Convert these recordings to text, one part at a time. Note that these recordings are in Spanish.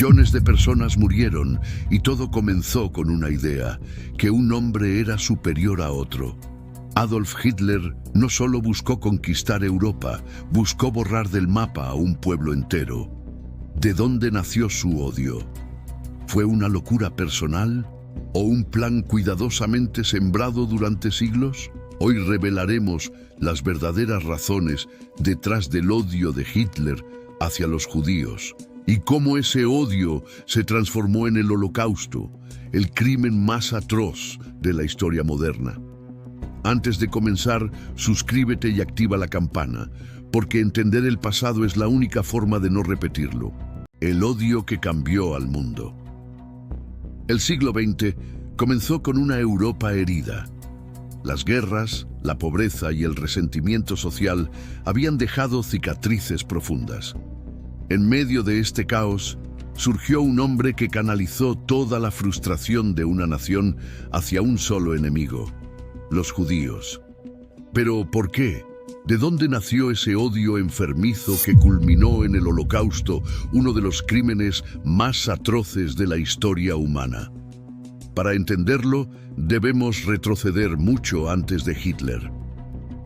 Millones de personas murieron y todo comenzó con una idea, que un hombre era superior a otro. Adolf Hitler no solo buscó conquistar Europa, buscó borrar del mapa a un pueblo entero. ¿De dónde nació su odio? ¿Fue una locura personal o un plan cuidadosamente sembrado durante siglos? Hoy revelaremos las verdaderas razones detrás del odio de Hitler hacia los judíos y cómo ese odio se transformó en el Holocausto, el crimen más atroz de la historia moderna. Antes de comenzar, suscríbete y activa la campana, porque entender el pasado es la única forma de no repetirlo. El odio que cambió al mundo. El siglo XX comenzó con una Europa herida. Las guerras, la pobreza y el resentimiento social habían dejado cicatrices profundas. En medio de este caos, surgió un hombre que canalizó toda la frustración de una nación hacia un solo enemigo: los judíos. ¿Pero por qué? ¿De dónde nació ese odio enfermizo que culminó en el Holocausto, uno de los crímenes más atroces de la historia humana? Para entenderlo, debemos retroceder mucho antes de Hitler.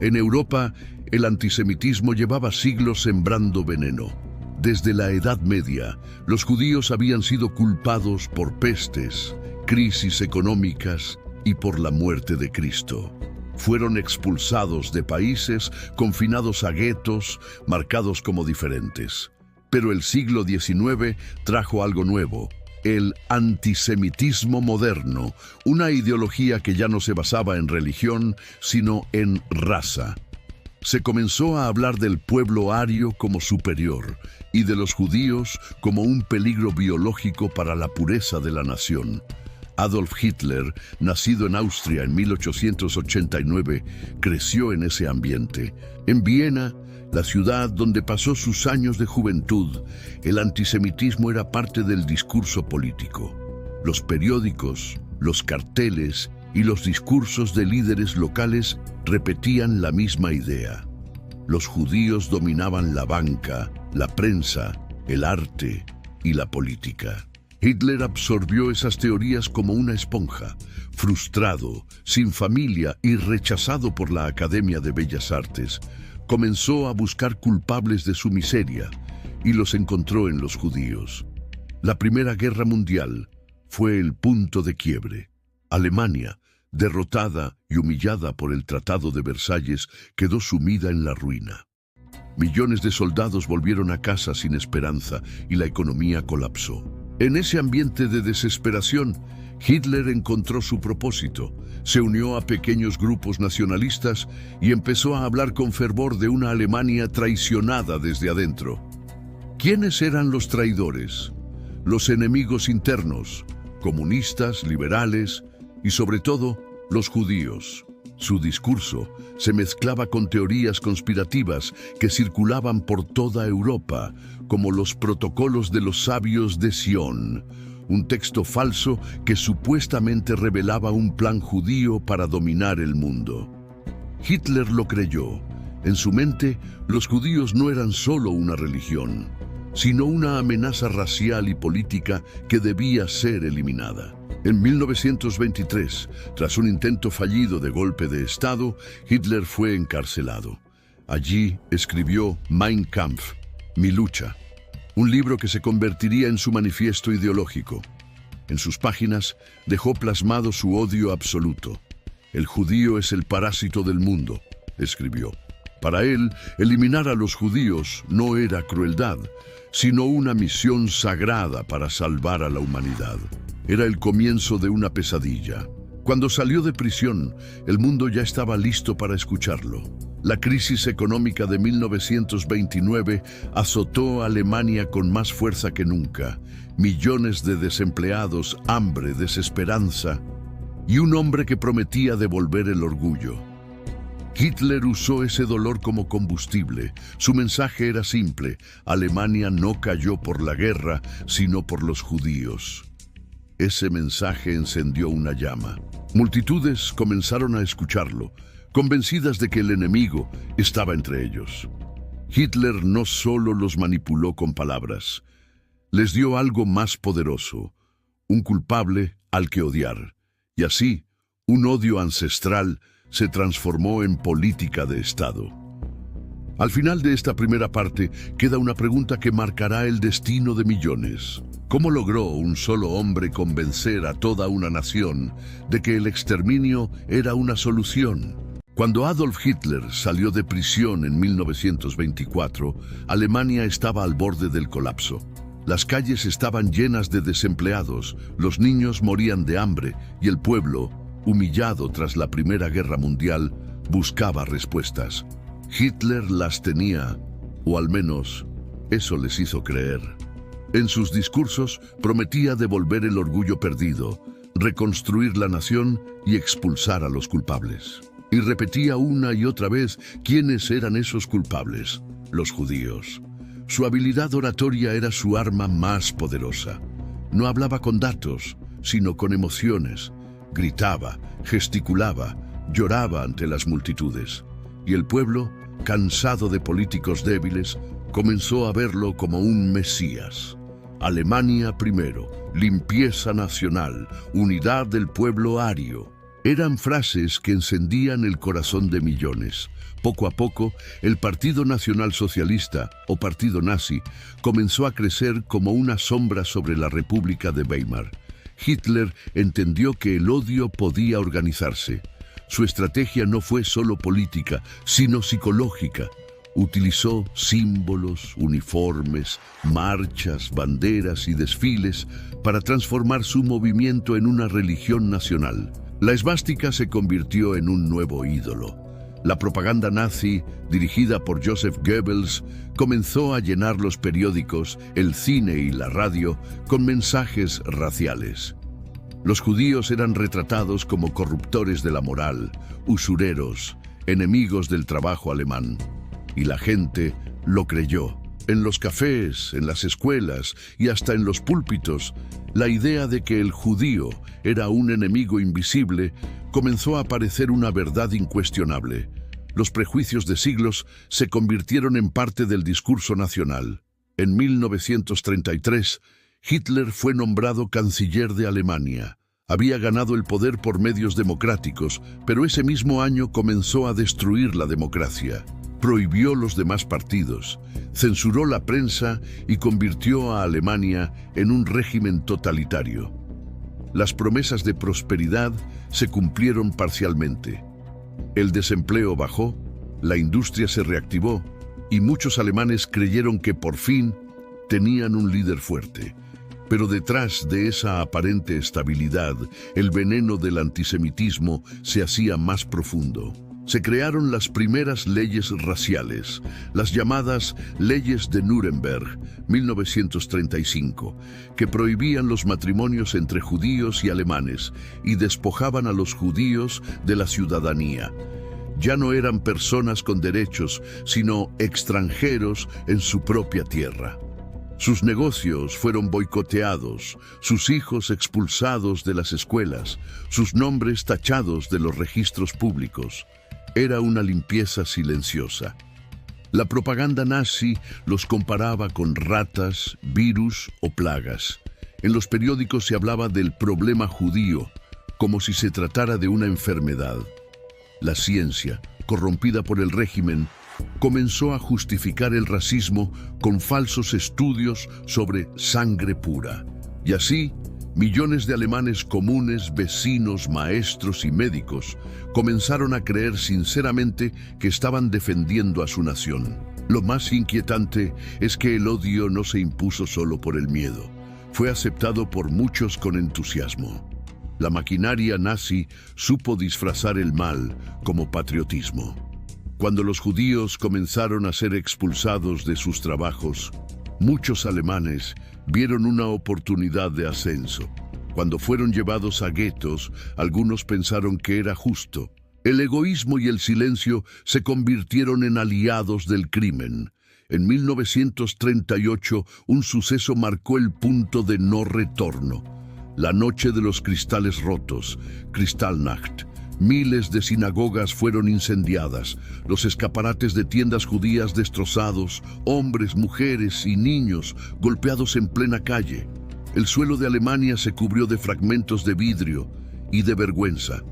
En Europa, el antisemitismo llevaba siglos sembrando veneno. Desde la Edad Media, los judíos habían sido culpados por pestes, crisis económicas y por la muerte de Cristo. Fueron expulsados de países, confinados a guetos, marcados como diferentes. Pero el siglo XIX trajo algo nuevo: el antisemitismo moderno, una ideología que ya no se basaba en religión, sino en raza. Se comenzó a hablar del pueblo ario como superior y de los judíos como un peligro biológico para la pureza de la nación. Adolf Hitler, nacido en Austria en 1889, creció en ese ambiente. En Viena, la ciudad donde pasó sus años de juventud, el antisemitismo era parte del discurso político. Los periódicos, los carteles y los discursos de líderes locales repetían la misma idea. Los judíos dominaban la banca, la prensa, el arte y la política. Hitler absorbió esas teorías como una esponja. Frustrado, sin familia y rechazado por la Academia de Bellas Artes, comenzó a buscar culpables de su miseria y los encontró en los judíos. La Primera Guerra Mundial fue el punto de quiebre. Alemania, derrotada y humillada por el Tratado de Versalles, quedó sumida en la ruina. Millones de soldados volvieron a casa sin esperanza y la economía colapsó. En ese ambiente de desesperación, Hitler encontró su propósito. Se unió a pequeños grupos nacionalistas y empezó a hablar con fervor de una Alemania traicionada desde adentro. ¿Quiénes eran los traidores? Los enemigos internos, comunistas, liberales y sobre todo los judíos. Su discurso se mezclaba con teorías conspirativas que circulaban por toda Europa, como los protocolos de los sabios de Sion, un texto falso que supuestamente revelaba un plan judío para dominar el mundo. Hitler lo creyó. En su mente, los judíos no eran solo una religión, sino una amenaza racial y política que debía ser eliminada. En 1923, tras un intento fallido de golpe de Estado, Hitler fue encarcelado. Allí escribió Mein Kampf, Mi lucha, un libro que se convertiría en su manifiesto ideológico. En sus páginas dejó plasmado su odio absoluto. El judío es el parásito del mundo, escribió. Para él, eliminar a los judíos no era crueldad, sino una misión sagrada para salvar a la humanidad. Era el comienzo de una pesadilla. Cuando salió de prisión, el mundo ya estaba listo para escucharlo. La crisis económica de 1929 azotó a Alemania con más fuerza que nunca. Millones de desempleados, hambre, desesperanza y un hombre que prometía devolver el orgullo. Hitler usó ese dolor como combustible. Su mensaje era simple: Alemania no cayó por la guerra, sino por los judíos. Ese mensaje encendió una llama. Multitudes comenzaron a escucharlo, convencidas de que el enemigo estaba entre ellos. Hitler no solo los manipuló con palabras, Les dio algo más poderoso, un culpable al que odiar. Y así, un odio ancestral se transformó en política de Estado. Al final de esta primera parte queda una pregunta que marcará el destino de millones. ¿Cómo logró un solo hombre convencer a toda una nación de que el exterminio era una solución? Cuando Adolf Hitler salió de prisión en 1924, Alemania estaba al borde del colapso. Las calles estaban llenas de desempleados, los niños morían de hambre y el pueblo, humillado tras la Primera Guerra Mundial, buscaba respuestas. Hitler las tenía, o al menos eso les hizo creer. En sus discursos prometía devolver el orgullo perdido, reconstruir la nación y expulsar a los culpables. Y repetía una y otra vez quiénes eran esos culpables: los judíos. Su habilidad oratoria era su arma más poderosa. No hablaba con datos, sino con emociones. Gritaba, gesticulaba, lloraba ante las multitudes. Y el pueblo, cansado de políticos débiles, comenzó a verlo como un mesías. Alemania primero, limpieza nacional, unidad del pueblo ario. Eran frases que encendían el corazón de millones. Poco a poco, el Partido Nacional Socialista, o Partido Nazi, comenzó a crecer como una sombra sobre la República de Weimar. Hitler entendió que el odio podía organizarse. Su estrategia no fue solo política, sino psicológica. Utilizó símbolos, uniformes, marchas, banderas y desfiles para transformar su movimiento en una religión nacional. La esvástica se convirtió en un nuevo ídolo. La propaganda nazi, dirigida por Joseph Goebbels, comenzó a llenar los periódicos, el cine y la radio con mensajes raciales. Los judíos eran retratados como corruptores de la moral, usureros, enemigos del trabajo alemán. Y la gente lo creyó. En los cafés, en las escuelas y hasta en los púlpitos, la idea de que el judío era un enemigo invisible comenzó a aparecer una verdad incuestionable. Los prejuicios de siglos se convirtieron en parte del discurso nacional. En 1933, Hitler fue nombrado canciller de Alemania. Había ganado el poder por medios democráticos, pero ese mismo año comenzó a destruir la democracia. Prohibió los demás partidos, censuró la prensa y convirtió a Alemania en un régimen totalitario. Las promesas de prosperidad se cumplieron parcialmente. El desempleo bajó, la industria se reactivó y muchos alemanes creyeron que por fin tenían un líder fuerte. Pero detrás de esa aparente estabilidad, el veneno del antisemitismo se hacía más profundo. Se crearon las primeras leyes raciales, las llamadas Leyes de Nuremberg, 1935, que prohibían los matrimonios entre judíos y alemanes y despojaban a los judíos de la ciudadanía. Ya no eran personas con derechos, sino extranjeros en su propia tierra. Sus negocios fueron boicoteados, sus hijos expulsados de las escuelas, sus nombres tachados de los registros públicos. Era una limpieza silenciosa. La propaganda nazi los comparaba con ratas, virus o plagas. En los periódicos se hablaba del problema judío, como si se tratara de una enfermedad. La ciencia, corrompida por el régimen, comenzó a justificar el racismo con falsos estudios sobre sangre pura. Y así, millones de alemanes comunes, vecinos, maestros y médicos comenzaron a creer sinceramente que estaban defendiendo a su nación. Lo más inquietante es que el odio no se impuso solo por el miedo. Fue aceptado por muchos con entusiasmo. La maquinaria nazi supo disfrazar el mal como patriotismo. Cuando los judíos comenzaron a ser expulsados de sus trabajos, muchos alemanes vieron una oportunidad de ascenso. Cuando fueron llevados a guetos, algunos pensaron que era justo. El egoísmo y el silencio se convirtieron en aliados del crimen. En 1938, un suceso marcó el punto de no retorno. La noche de los cristales rotos, Kristallnacht, Miles de sinagogas fueron incendiadas, los escaparates de tiendas judías destrozados, hombres, mujeres y niños golpeados en plena calle. El suelo de Alemania se cubrió de fragmentos de vidrio y de vergüenza.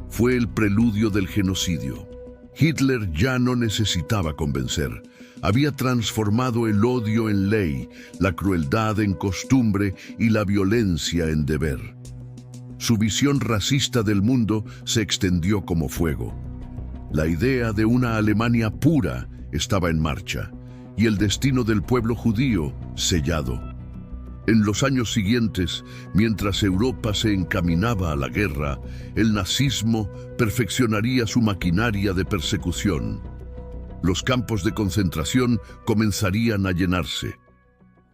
Fue el preludio del genocidio. Hitler ya no necesitaba convencer. Había transformado el odio en ley, la crueldad en costumbre y la violencia en deber. Su visión racista del mundo se extendió como fuego. La idea de una Alemania pura estaba en marcha y el destino del pueblo judío sellado. En los años siguientes, mientras Europa se encaminaba a la guerra, el nazismo perfeccionaría su maquinaria de persecución. Los campos de concentración comenzarían a llenarse.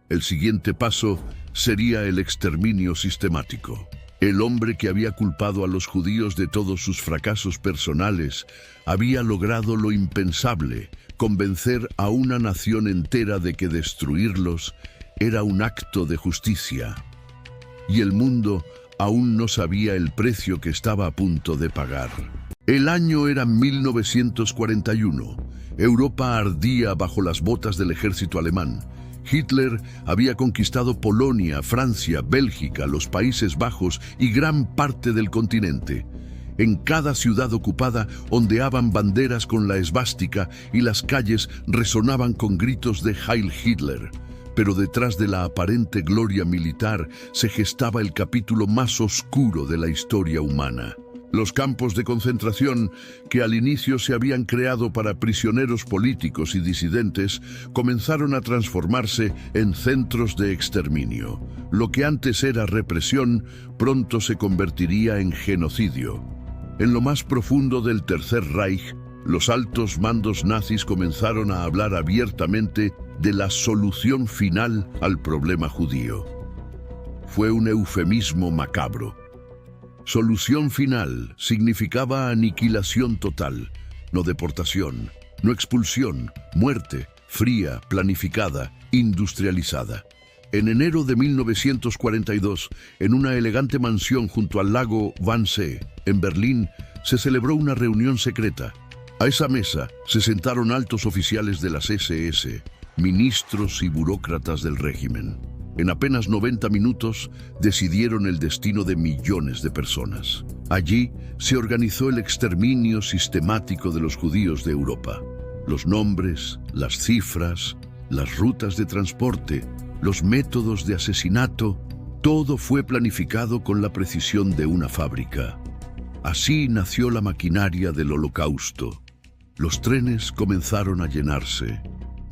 El siguiente paso sería el exterminio sistemático. El hombre que había culpado a los judíos de todos sus fracasos personales había logrado lo impensable, convencer a una nación entera de que destruirlos era un acto de justicia. Y el mundo aún no sabía el precio que estaba a punto de pagar. El año era 1941. Europa ardía bajo las botas del ejército alemán. Hitler había conquistado Polonia, Francia, Bélgica, los Países Bajos y gran parte del continente. En cada ciudad ocupada ondeaban banderas con la esvástica y las calles resonaban con gritos de Heil Hitler. Pero detrás de la aparente gloria militar se gestaba el capítulo más oscuro de la historia humana. Los campos de concentración, que al inicio se habían creado para prisioneros políticos y disidentes, comenzaron a transformarse en centros de exterminio. Lo que antes era represión, pronto se convertiría en genocidio. En lo más profundo del Tercer Reich, los altos mandos nazis comenzaron a hablar abiertamente de la solución final al problema judío. Fue un eufemismo macabro. Solución final significaba aniquilación total, no deportación, no expulsión, muerte, fría, planificada, industrializada. En enero de 1942, en una elegante mansión junto al lago Wannsee, en Berlín, se celebró una reunión secreta. A esa mesa se sentaron altos oficiales de las SS, ministros y burócratas del régimen. En apenas 90 minutos decidieron el destino de millones de personas. Allí se organizó el exterminio sistemático de los judíos de Europa. Los nombres, las cifras, las rutas de transporte, los métodos de asesinato, todo fue planificado con la precisión de una fábrica. Así nació la maquinaria del Holocausto. Los trenes comenzaron a llenarse.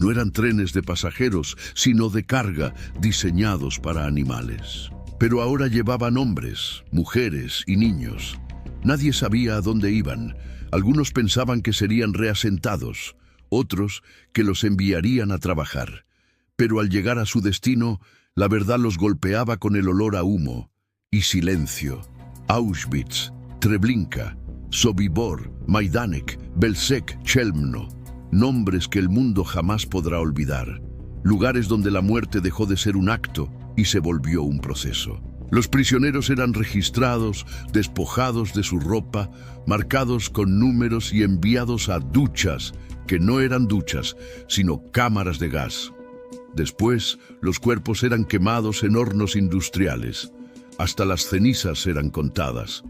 No eran trenes de pasajeros, sino de carga, diseñados para animales. Pero ahora llevaban hombres, mujeres y niños. Nadie sabía a dónde iban. Algunos pensaban que serían reasentados, otros que los enviarían a trabajar. Pero al llegar a su destino, la verdad los golpeaba con el olor a humo y silencio. Auschwitz, Treblinka, Sobibor, Majdanek, Belzec, Chelmno. Nombres que el mundo jamás podrá olvidar. Lugares donde la muerte dejó de ser un acto y se volvió un proceso. Los prisioneros eran registrados, despojados de su ropa, marcados con números y enviados a duchas, que no eran duchas, sino cámaras de gas. Después, los cuerpos eran quemados en hornos industriales. Hasta las cenizas eran contadas.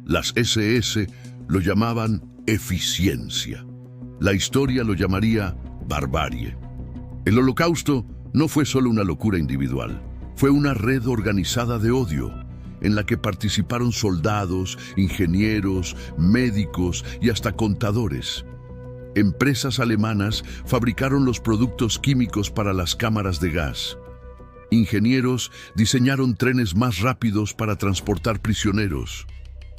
Las SS lo llamaban eficiencia. La historia lo llamaría barbarie. El Holocausto no fue solo una locura individual, fue una red organizada de odio, en la que participaron soldados, ingenieros, médicos y hasta contadores. Empresas alemanas fabricaron los productos químicos para las cámaras de gas. Ingenieros diseñaron trenes más rápidos para transportar prisioneros.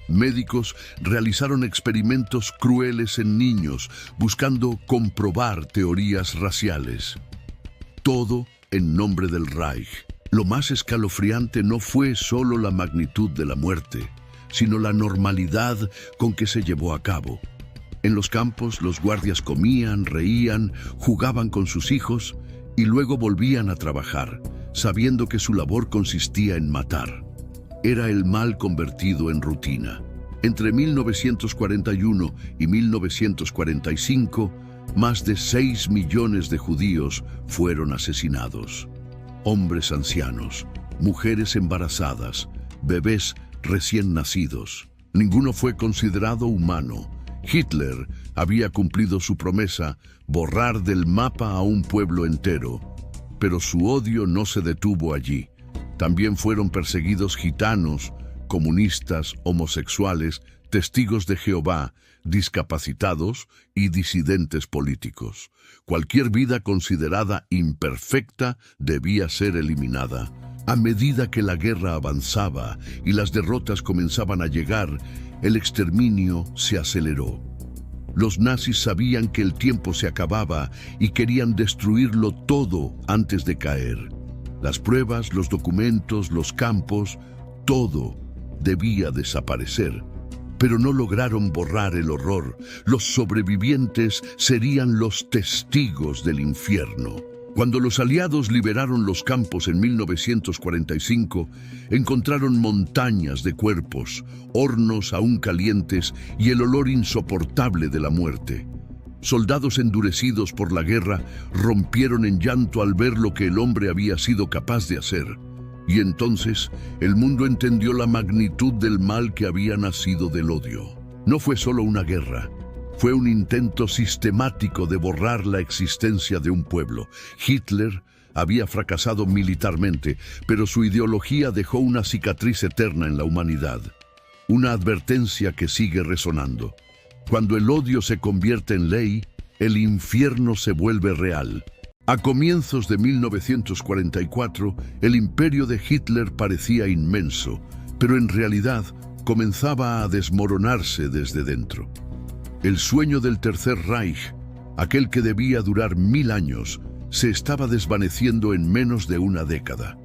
Médicos realizaron experimentos crueles en niños, buscando comprobar teorías raciales. Todo en nombre del Reich. Lo más escalofriante no fue solo la magnitud de la muerte, sino la normalidad con que se llevó a cabo. En los campos, los guardias comían, reían, jugaban con sus hijos y luego volvían a trabajar, sabiendo que su labor consistía en matar. Era el mal convertido en rutina. Entre 1941 y 1945, más de 6 millones de judíos fueron asesinados. Hombres ancianos, mujeres embarazadas, bebés recién nacidos. Ninguno fue considerado humano. Hitler había cumplido su promesa, borrar del mapa a un pueblo entero. Pero su odio no se detuvo allí. También fueron perseguidos gitanos, comunistas, homosexuales, testigos de Jehová, discapacitados y disidentes políticos. Cualquier vida considerada imperfecta debía ser eliminada. A medida que la guerra avanzaba y las derrotas comenzaban a llegar, el exterminio se aceleró. Los nazis sabían que el tiempo se acababa y querían destruirlo todo antes de caer. Las pruebas, los documentos, los campos, todo debía desaparecer. Pero no lograron borrar el horror. Los sobrevivientes serían los testigos del infierno. Cuando los aliados liberaron los campos en 1945, encontraron montañas de cuerpos, hornos aún calientes y el olor insoportable de la muerte. Soldados endurecidos por la guerra rompieron en llanto al ver lo que el hombre había sido capaz de hacer. Y entonces el mundo entendió la magnitud del mal que había nacido del odio. No fue solo una guerra, fue un intento sistemático de borrar la existencia de un pueblo. Hitler había fracasado militarmente, pero su ideología dejó una cicatriz eterna en la humanidad. Una advertencia que sigue resonando. Cuando el odio se convierte en ley, el infierno se vuelve real. A comienzos de 1944, el imperio de Hitler parecía inmenso, pero en realidad comenzaba a desmoronarse desde dentro. El sueño del Tercer Reich, aquel que debía durar 1000 años, se estaba desvaneciendo en menos de una década.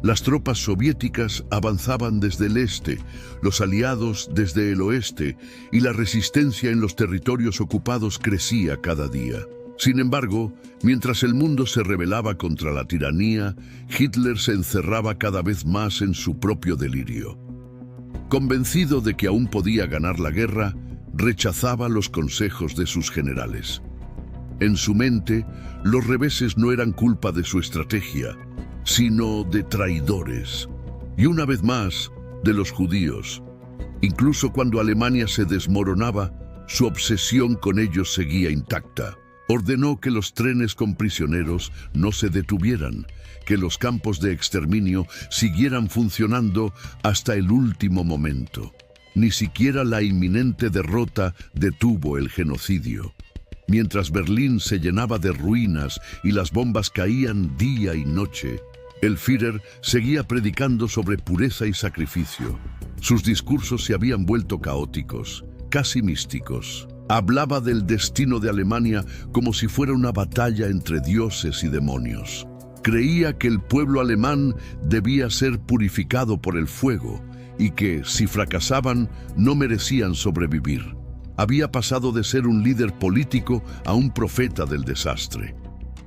Las tropas soviéticas avanzaban desde el este, los aliados desde el oeste, y la resistencia en los territorios ocupados crecía cada día. Sin embargo, mientras el mundo se rebelaba contra la tiranía, Hitler se encerraba cada vez más en su propio delirio. Convencido de que aún podía ganar la guerra, rechazaba los consejos de sus generales. En su mente, los reveses no eran culpa de su estrategia, sino de traidores. Y una vez más, de los judíos. Incluso cuando Alemania se desmoronaba, su obsesión con ellos seguía intacta. Ordenó que los trenes con prisioneros no se detuvieran, que los campos de exterminio siguieran funcionando hasta el último momento. Ni siquiera la inminente derrota detuvo el genocidio. Mientras Berlín se llenaba de ruinas y las bombas caían día y noche, el Führer seguía predicando sobre pureza y sacrificio. Sus discursos se habían vuelto caóticos, casi místicos. Hablaba del destino de Alemania como si fuera una batalla entre dioses y demonios. Creía que el pueblo alemán debía ser purificado por el fuego y que, si fracasaban, no merecían sobrevivir. Había pasado de ser un líder político a un profeta del desastre.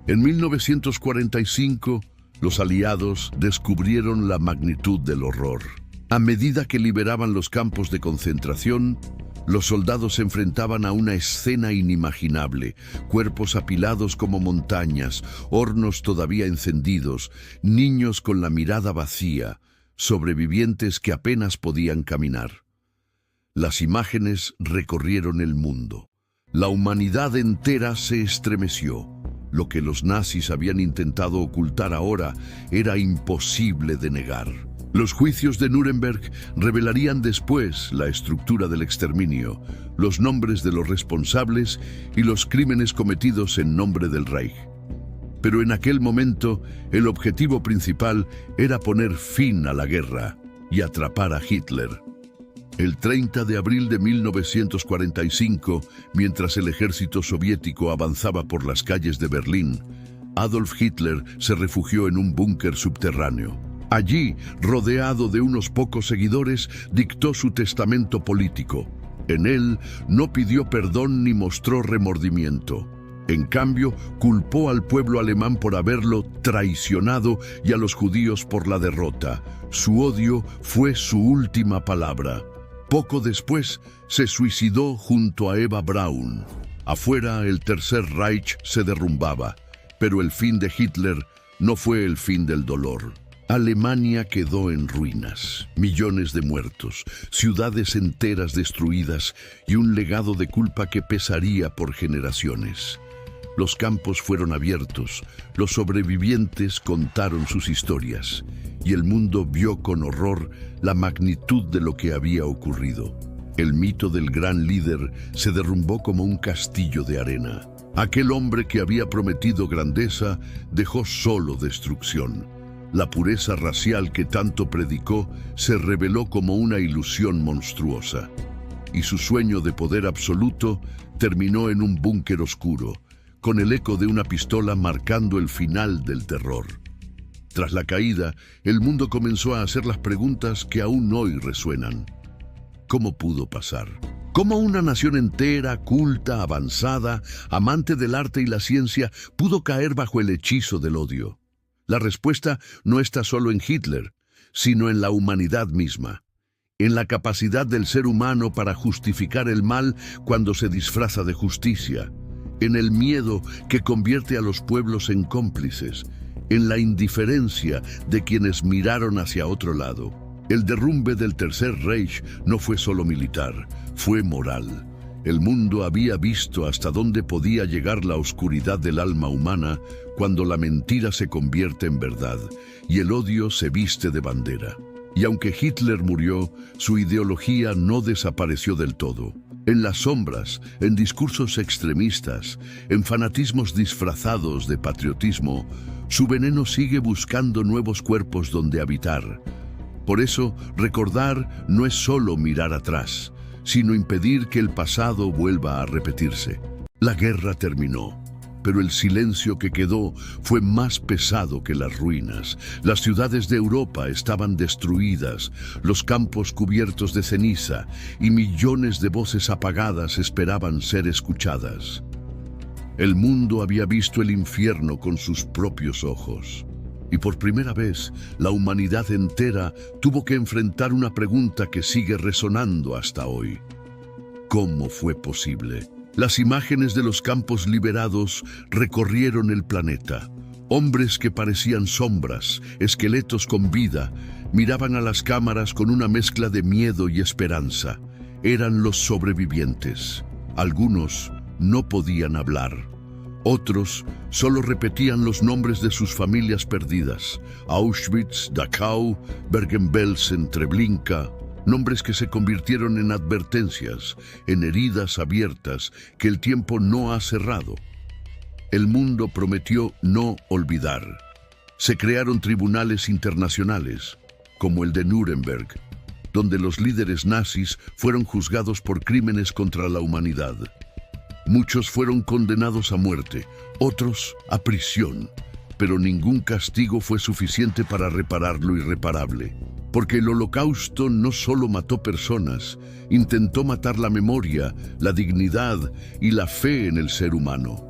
En 1945, los aliados descubrieron la magnitud del horror. A medida que liberaban los campos de concentración, los soldados se enfrentaban a una escena inimaginable: cuerpos apilados como montañas, hornos todavía encendidos, niños con la mirada vacía, sobrevivientes que apenas podían caminar. Las imágenes recorrieron el mundo. La humanidad entera se estremeció. Lo que los nazis habían intentado ocultar ahora era imposible de negar. Los juicios de Nuremberg revelarían después la estructura del exterminio, los nombres de los responsables y los crímenes cometidos en nombre del Reich. Pero en aquel momento, el objetivo principal era poner fin a la guerra y atrapar a Hitler. El 30 de abril de 1945, mientras el ejército soviético avanzaba por las calles de Berlín, Adolf Hitler se refugió en un búnker subterráneo. Allí, rodeado de unos pocos seguidores, dictó su testamento político. En él no pidió perdón ni mostró remordimiento. En cambio, culpó al pueblo alemán por haberlo traicionado y a los judíos por la derrota. Su odio fue su última palabra. Poco después se suicidó junto a Eva Braun. Afuera el Tercer Reich se derrumbaba, pero el fin de Hitler no fue el fin del dolor. Alemania quedó en ruinas, millones de muertos, ciudades enteras destruidas y un legado de culpa que pesaría por generaciones. Los campos fueron abiertos, los sobrevivientes contaron sus historias y el mundo vio con horror la magnitud de lo que había ocurrido. El mito del gran líder se derrumbó como un castillo de arena. Aquel hombre que había prometido grandeza dejó solo destrucción. La pureza racial que tanto predicó se reveló como una ilusión monstruosa. Y su sueño de poder absoluto terminó en un búnker oscuro, con el eco de una pistola marcando el final del terror. Tras la caída, el mundo comenzó a hacer las preguntas que aún hoy resuenan. ¿Cómo pudo pasar? ¿Cómo una nación entera, culta, avanzada, amante del arte y la ciencia, pudo caer bajo el hechizo del odio? La respuesta no está solo en Hitler, sino en la humanidad misma, en la capacidad del ser humano para justificar el mal cuando se disfraza de justicia, en el miedo que convierte a los pueblos en cómplices, en la indiferencia de quienes miraron hacia otro lado. El derrumbe del Tercer Reich no fue solo militar, fue moral. El mundo había visto hasta dónde podía llegar la oscuridad del alma humana cuando la mentira se convierte en verdad y el odio se viste de bandera. Y aunque Hitler murió, su ideología no desapareció del todo. En las sombras, en discursos extremistas, en fanatismos disfrazados de patriotismo, su veneno sigue buscando nuevos cuerpos donde habitar. Por eso, recordar no es solo mirar atrás, sino impedir que el pasado vuelva a repetirse. La guerra terminó, pero el silencio que quedó fue más pesado que las ruinas. Las ciudades de Europa estaban destruidas, los campos cubiertos de ceniza y millones de voces apagadas esperaban ser escuchadas. El mundo había visto el infierno con sus propios ojos. Y por primera vez, la humanidad entera tuvo que enfrentar una pregunta que sigue resonando hasta hoy. ¿Cómo fue posible? Las imágenes de los campos liberados recorrieron el planeta. Hombres que parecían sombras, esqueletos con vida, miraban a las cámaras con una mezcla de miedo y esperanza. Eran los sobrevivientes. Algunos no podían hablar. Otros solo repetían los nombres de sus familias perdidas. Auschwitz, Dachau, Bergen-Belsen, Treblinka, nombres que se convirtieron en advertencias, en heridas abiertas que el tiempo no ha cerrado. El mundo prometió no olvidar. Se crearon tribunales internacionales, como el de Nuremberg, donde los líderes nazis fueron juzgados por crímenes contra la humanidad. Muchos fueron condenados a muerte, otros a prisión, pero ningún castigo fue suficiente para reparar lo irreparable. Porque el Holocausto no solo mató personas, intentó matar la memoria, la dignidad y la fe en el ser humano.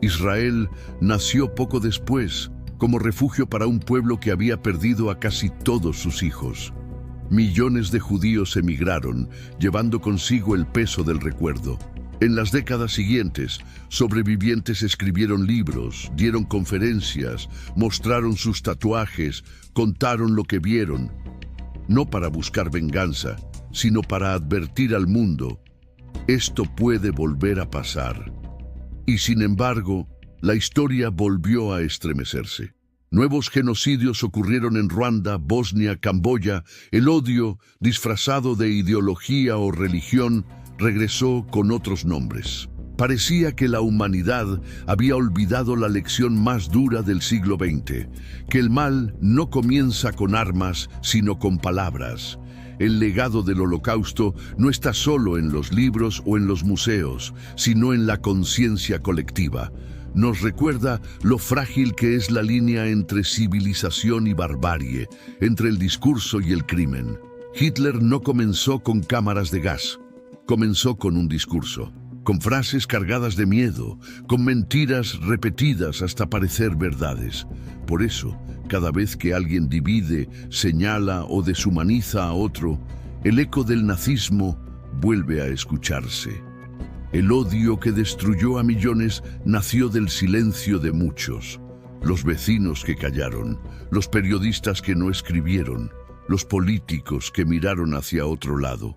Israel nació poco después, como refugio para un pueblo que había perdido a casi todos sus hijos. Millones de judíos emigraron, llevando consigo el peso del recuerdo. En las décadas siguientes, sobrevivientes escribieron libros, dieron conferencias, mostraron sus tatuajes, contaron lo que vieron, no para buscar venganza, sino para advertir al mundo, esto puede volver a pasar. Y sin embargo, la historia volvió a estremecerse. Nuevos genocidios ocurrieron en Ruanda, Bosnia, Camboya. El odio, disfrazado de ideología o religión, regresó con otros nombres. Parecía que la humanidad había olvidado la lección más dura del siglo XX, que el mal no comienza con armas, sino con palabras. El legado del Holocausto no está solo en los libros o en los museos, sino en la conciencia colectiva. Nos recuerda lo frágil que es la línea entre civilización y barbarie, entre el discurso y el crimen. Hitler no comenzó con cámaras de gas. Comenzó con un discurso, con frases cargadas de miedo, con mentiras repetidas hasta parecer verdades. Por eso, cada vez que alguien divide, señala o deshumaniza a otro, El eco del nazismo vuelve a escucharse. El odio que destruyó a millones nació del silencio de muchos. Los vecinos que callaron, los periodistas que no escribieron, los políticos que miraron hacia otro lado.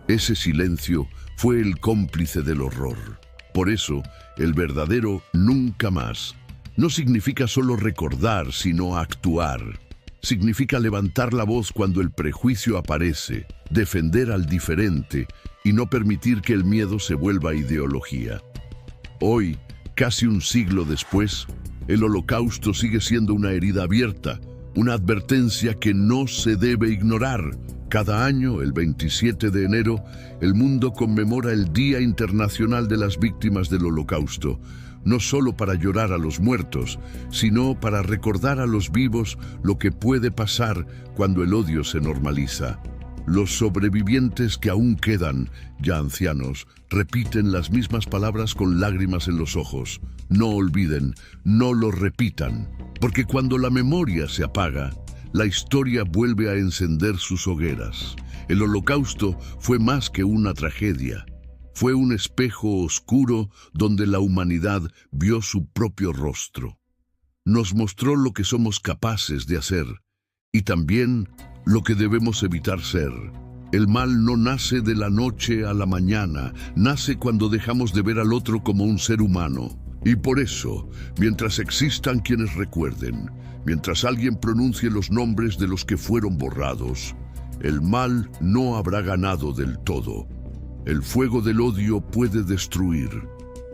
Ese silencio fue el cómplice del horror. Por eso, el verdadero nunca más no significa solo recordar, sino actuar. Significa levantar la voz cuando el prejuicio aparece, defender al diferente y no permitir que el miedo se vuelva ideología. Hoy, casi un siglo después, el Holocausto sigue siendo una herida abierta, una advertencia que no se debe ignorar. Cada año, el 27 de enero, el mundo conmemora el Día Internacional de las Víctimas del Holocausto, no solo para llorar a los muertos, sino para recordar a los vivos lo que puede pasar cuando el odio se normaliza. Los sobrevivientes que aún quedan, ya ancianos, repiten las mismas palabras con lágrimas en los ojos. No olviden, no lo repitan, porque cuando la memoria se apaga, la historia vuelve a encender sus hogueras. El Holocausto fue más que una tragedia. Fue un espejo oscuro donde la humanidad vio su propio rostro. Nos mostró lo que somos capaces de hacer y también lo que debemos evitar ser. El mal no nace de la noche a la mañana, nace cuando dejamos de ver al otro como un ser humano. Y por eso, mientras existan quienes recuerden, mientras alguien pronuncie los nombres de los que fueron borrados, el mal no habrá ganado del todo. El fuego del odio puede destruir,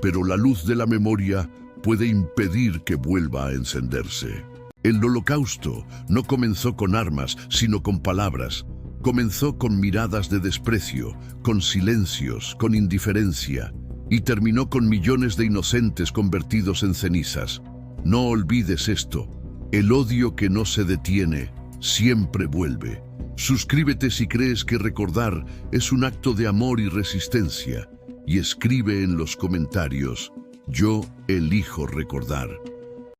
pero la luz de la memoria puede impedir que vuelva a encenderse. El Holocausto no comenzó con armas, sino con palabras. Comenzó con miradas de desprecio, con silencios, con indiferencia, y terminó con millones de inocentes convertidos en cenizas. No olvides esto: el odio que no se detiene siempre vuelve. Suscríbete si crees que recordar es un acto de amor y resistencia, y escribe en los comentarios: yo elijo recordar.